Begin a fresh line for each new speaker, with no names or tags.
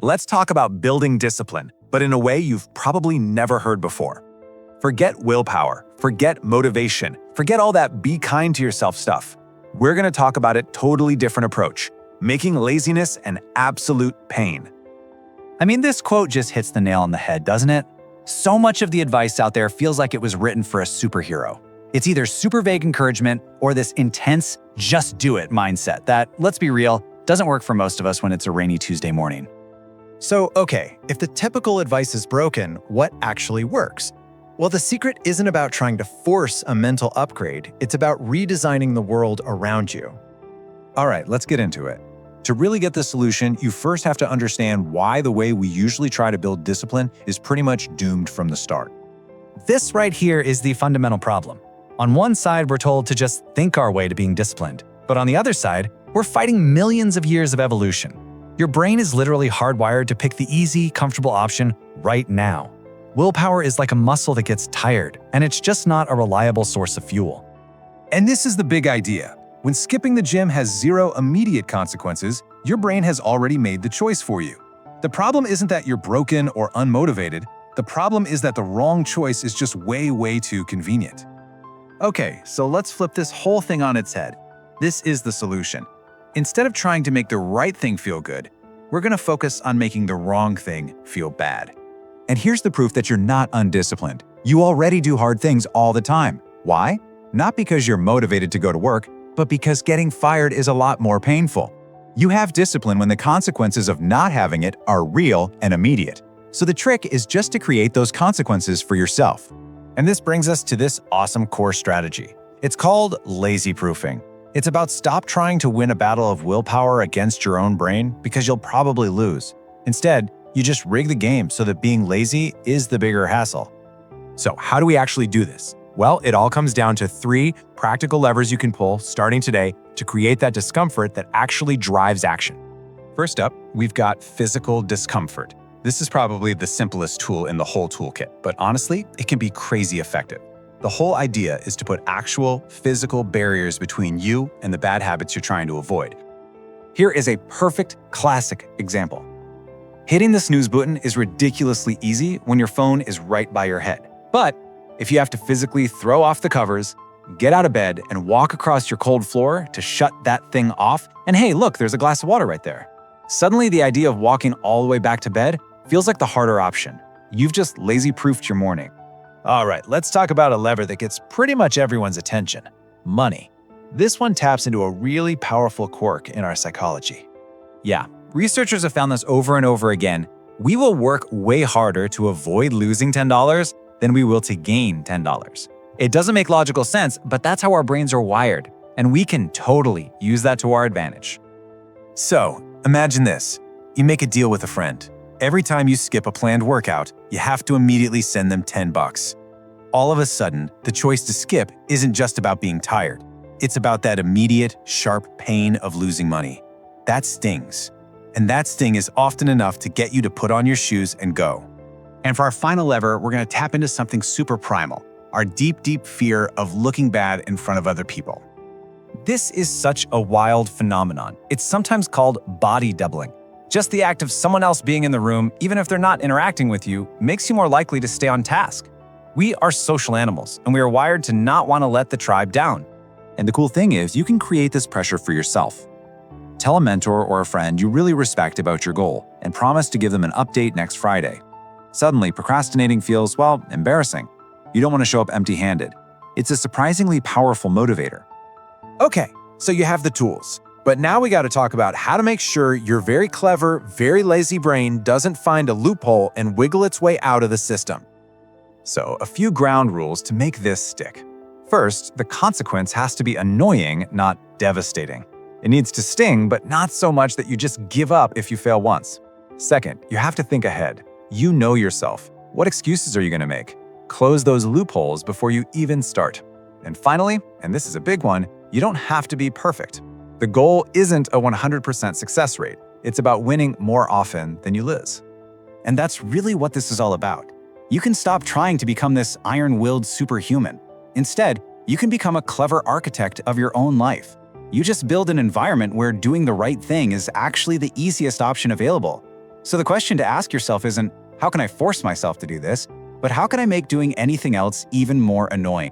Let's talk about building discipline, but in a way you've probably never heard before. Forget willpower, forget motivation, forget all that be kind to yourself stuff. We're going to talk about a totally different approach, making laziness an absolute pain.
I mean, this quote just hits the nail on the head, doesn't it? So much of the advice out there feels like it was written for a superhero. It's either super vague encouragement or this intense, just do it mindset that, let's be real, doesn't work for most of us when it's a rainy Tuesday morning.
So, okay, if the typical advice is broken, what actually works? Well, the secret isn't about trying to force a mental upgrade, it's about redesigning the world around you.
All right, let's get into it. To really get the solution, you first have to understand why the way we usually try to build discipline is pretty much doomed from the start.
This right here is the fundamental problem. On one side, we're told to just think our way to being disciplined. But on the other side, we're fighting millions of years of evolution. Your brain is literally hardwired to pick the easy, comfortable option right now. Willpower is like a muscle that gets tired, and it's just not a reliable source of fuel.
And this is the big idea. When skipping the gym has zero immediate consequences, your brain has already made the choice for you. The problem isn't that you're broken or unmotivated. The problem is that the wrong choice is just way too convenient.
Okay, so let's flip this whole thing on its head. This is the solution. Instead of trying to make the right thing feel good, we're going to focus on making the wrong thing feel bad.
And here's the proof that you're not undisciplined. You already do hard things all the time. Why? Not because you're motivated to go to work, but because getting fired is a lot more painful. You have discipline when the consequences of not having it are real and immediate. So the trick is just to create those consequences for yourself.
And this brings us to this awesome core strategy. It's called lazy proofing. It's about stop trying to win a battle of willpower against your own brain because you'll probably lose. Instead, you just rig the game so that being lazy is the bigger hassle.
So how do we actually do this? Well, it all comes down to 3 practical levers you can pull starting today to create that discomfort that actually drives action. First up, we've got physical discomfort. This is probably the simplest tool in the whole toolkit, but honestly, it can be crazy effective. The whole idea is to put actual physical barriers between you and the bad habits you're trying to avoid. Here is a perfect classic example. Hitting the snooze button is ridiculously easy when your phone is right by your head. But if you have to physically throw off the covers, get out of bed, and walk across your cold floor to shut that thing off, and hey, look, there's a glass of water right there. Suddenly, the idea of walking all the way back to bed feels like the harder option. You've just lazy-proofed your morning.
All right, let's talk about a lever that gets pretty much everyone's attention: money. This one taps into a really powerful quirk in our psychology. Yeah, researchers have found this over and over again. We will work way harder to avoid losing $10 than we will to gain $10. It doesn't make logical sense, but that's how our brains are wired, and we can totally use that to our advantage.
So, imagine this. You make a deal with a friend. Every time you skip a planned workout, you have to immediately send them $10. All of a sudden, the choice to skip isn't just about being tired. It's about that immediate, sharp pain of losing money. That stings. And that sting is often enough to get you to put on your shoes and go.
And for our final lever, we're going to tap into something super primal, our deep fear of looking bad in front of other people.
This is such a wild phenomenon. It's sometimes called body doubling. Just the act of someone else being in the room, even if they're not interacting with you, makes you more likely to stay on task. We are social animals, and we are wired to not want to let the tribe down.
And the cool thing is, you can create this pressure for yourself. Tell a mentor or a friend you really respect about your goal, and promise to give them an update next Friday. Suddenly, procrastinating feels, well, embarrassing. You don't want to show up empty-handed. It's a surprisingly powerful motivator.
Okay, so you have the tools. But now we got to talk about how to make sure your very clever, very lazy brain doesn't find a loophole and wiggle its way out of the system.
So, a few ground rules to make this stick. First, the consequence has to be annoying, not devastating. It needs to sting, but not so much that you just give up if you fail once. Second, you have to think ahead. You know yourself. What excuses are you going to make? Close those loopholes before you even start. And finally, and this is a big one, you don't have to be perfect. The goal isn't a 100% success rate. It's about winning more often than you lose.
And that's really what this is all about. You can stop trying to become this iron-willed superhuman. Instead, you can become a clever architect of your own life. You just build an environment where doing the right thing is actually the easiest option available.
So the question to ask yourself isn't, how can I force myself to do this? But how can I make doing anything else even more annoying?